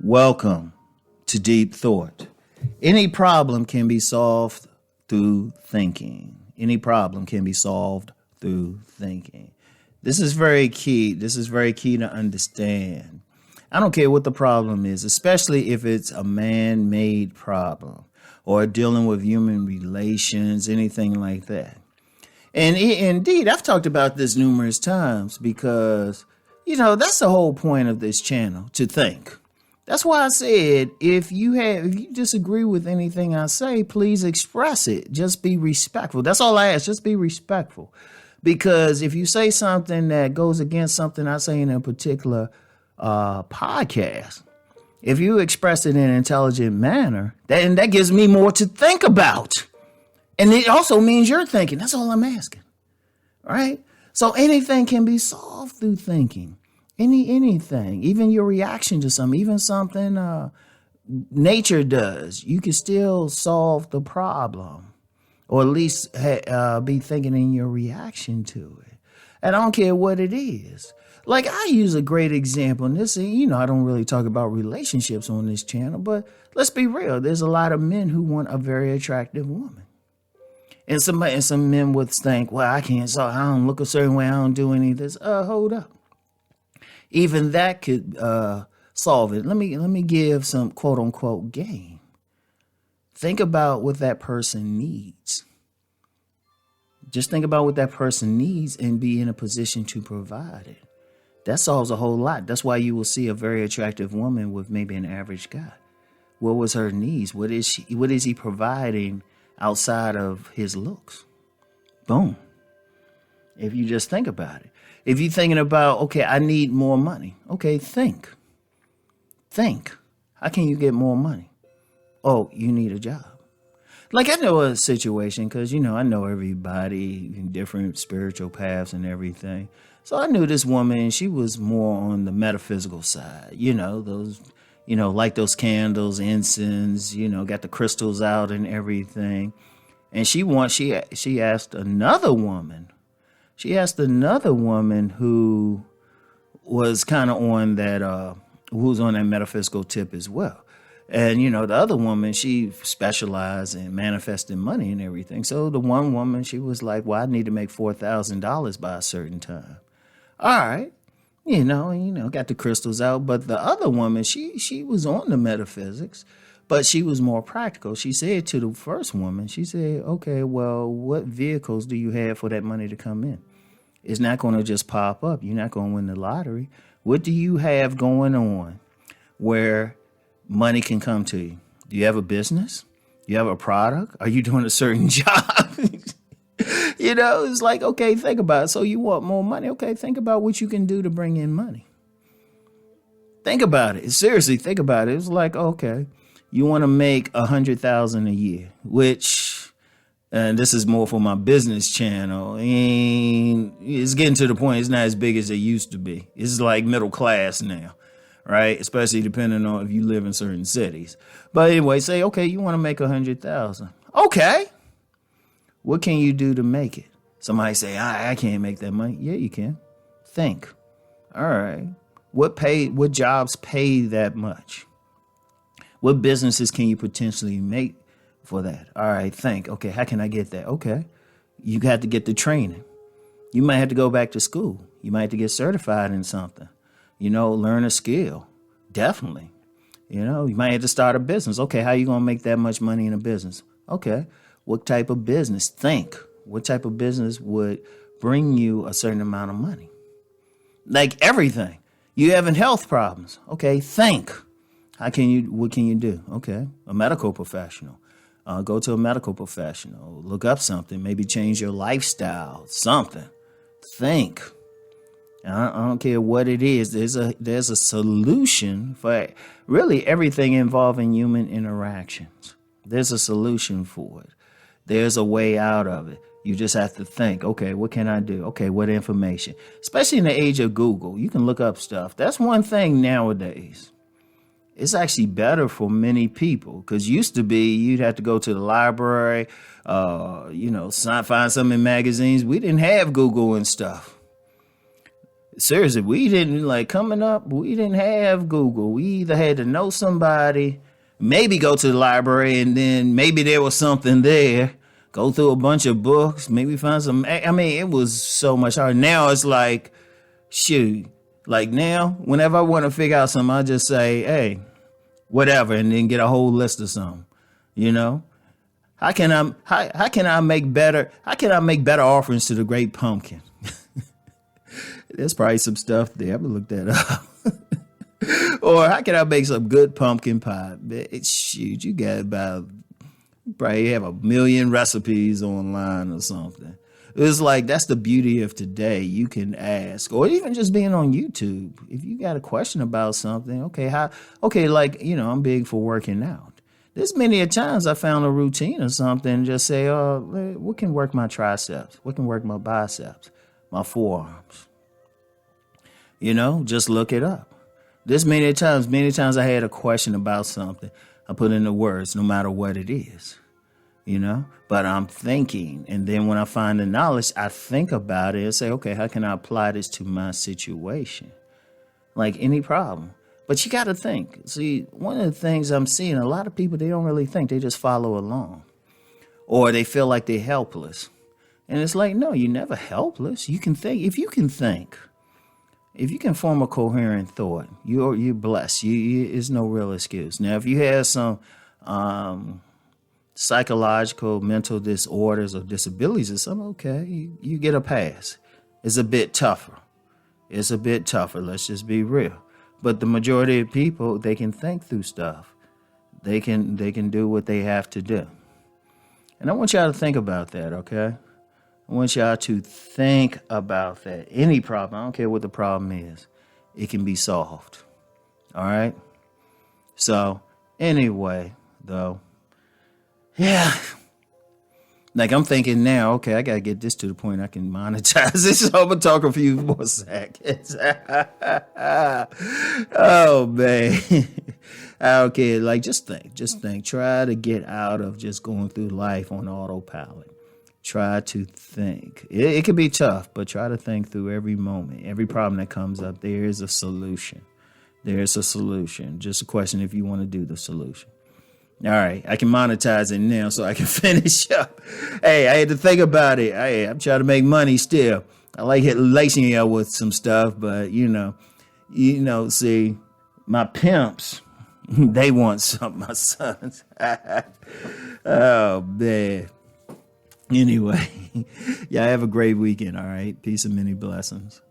Welcome to Deep Thought. Any problem can be solved through thinking. Any problem can be solved through thinking. This is very key. This is very key to understand. I don't care what the problem is, especially if it's a man-made problem or dealing with human relations, anything like that. And indeed, I've talked about this numerous times because, that's the whole point of this channel, to think. That's why I said, if you disagree with anything I say, please express it. Just be respectful. That's all I ask. Just be respectful. Because if you say something that goes against something I say in a particular podcast, if you express it in an intelligent manner, then that gives me more to think about. And it also means you're thinking. That's all I'm asking. All right? So anything can be solved through thinking. Anything, even your reaction to something, even something nature does, you can still solve the problem, or at least be thinking in your reaction to it. And I don't care what it is. Like, I use a great example, and this, I don't really talk about relationships on this channel, but let's be real. There's a lot of men who want a very attractive woman. And some men would think, well, I don't look a certain way, I don't do any of this. Hold up. Even that could solve it. Let me give some quote unquote game. Think about what that person needs. Just think about what that person needs and be in a position to provide it. That solves a whole lot. That's why you will see a very attractive woman with maybe an average guy. What was her needs? What is he providing outside of his looks? Boom. If you just think about it. If you're thinking about, okay, I need more money. Okay, think. How can you get more money? Oh, you need a job. Like, I know a situation because, I know everybody in different spiritual paths and everything. So I knew this woman, she was more on the metaphysical side. Those, like those candles, incense, got the crystals out and everything. And she asked another woman. She asked another woman who was kind of on that, who was on that metaphysical tip as well. And, the other woman, she specialized in manifesting money and everything. So the one woman, she was like, well, I need to make $4,000 by a certain time. All right. Got the crystals out. But the other woman, she was on the metaphysics, but she was more practical. She said to the first woman, she said, okay, well, what vehicles do you have for that money to come in? It's not going to just pop up. You're not going to win the lottery. What do you have going on where money can come to you? Do you have a business? Do you have a product? Are you doing a certain job? It's like, okay, think about it. So you want more money. Okay, think about what you can do to bring in money. Think about it. Seriously, think about it. It's like, okay, you want to make $100,000 a year, which, and this is more for my business channel, and it's getting to the point it's not as big as it used to be. It's like middle class now, right? Especially depending on if you live in certain cities. But anyway, say, okay, you want to make $100,000. Okay. What can you do to make it? Somebody say, I can't make that money. Yeah, you can. Think. All right. What jobs pay that much? What businesses can you potentially make for that? All right, think. Okay, how can I get that? Okay, you have to get the training. You might have to go back to school. You might have to get certified in something. Learn a skill. Definitely. You might have to start a business. Okay, how you going to make that much money in a business? Okay, what type of business? Think. What type of business would bring you a certain amount of money? Like everything. You having health problems. Okay, think. What can you do? Okay, a medical professional. Go to a medical professional. Look up something. Maybe change your lifestyle. Something. Think. I don't care what it is. There's a solution for really everything involving human interactions. There's a solution for it. There's a way out of it. You just have to think, okay, what can I do? Okay, what information? Especially in the age of Google, you can look up stuff. That's one thing nowadays. It's actually better for many people because used to be you'd have to go to the library, find something in magazines. We didn't have Google and stuff. Seriously, we didn't like coming up. We didn't have Google. We either had to know somebody, maybe go to the library, and then maybe there was something there. Go through a bunch of books, maybe find some. I mean, it was so much harder. Now it's like, shoot, like now, whenever I want to figure out something, I just say, hey, whatever, and then get a whole list of something. You know, how can I make better? How can I make better offerings to the great pumpkin? There's probably some stuff there. I'm gonna look that up. Or how can I make some good pumpkin pie? Shoot, you got about probably have a million recipes online or something. It's like that's the beauty of today. You can ask, or even just being on YouTube. If you got a question about something, like I'm big for working out. There's many a times I found a routine or something. Just say, what can work my triceps? What can work my biceps, my forearms? Just look it up. This many times I had a question about something. I put in the words, no matter what it is, but I'm thinking. And then when I find the knowledge, I think about it and say, okay, how can I apply this to my situation? Like any problem. But you got to think. See, one of the things I'm seeing, a lot of people, they don't really think. They just follow along. Or they feel like they're helpless. And it's like, no, you're never helpless. You can think. If you can think, if you can form a coherent thought, you're blessed. It's no real excuse. Now, if you have some psychological, mental disorders or disabilities or something, okay, you get a pass. It's a bit tougher. Let's just be real. But the majority of people, they can think through stuff. They can do what they have to do. And I want y'all to think about that, okay? I want y'all to think about that. Any problem, I don't care what the problem is, it can be solved. All right? So, anyway, though, yeah. Like I'm thinking now, okay, I got to get this to the point I can monetize this. So I'm going to talk a few more seconds. Oh, man. Okay, like just think. Try to get out of just going through life on autopilot. Try to think. It can be tough, but try to think through every moment, every problem that comes up. There is a solution. There's a solution. Just a question if you want to do the solution. All right, I can monetize it now so I can finish up. Hey, I had to think about it. I'm trying to make money still. I like lacing you with some stuff, but see, my pimps, they want something, my sons. Oh, man. Anyway, y'all have a great weekend, all right? Peace and many blessings.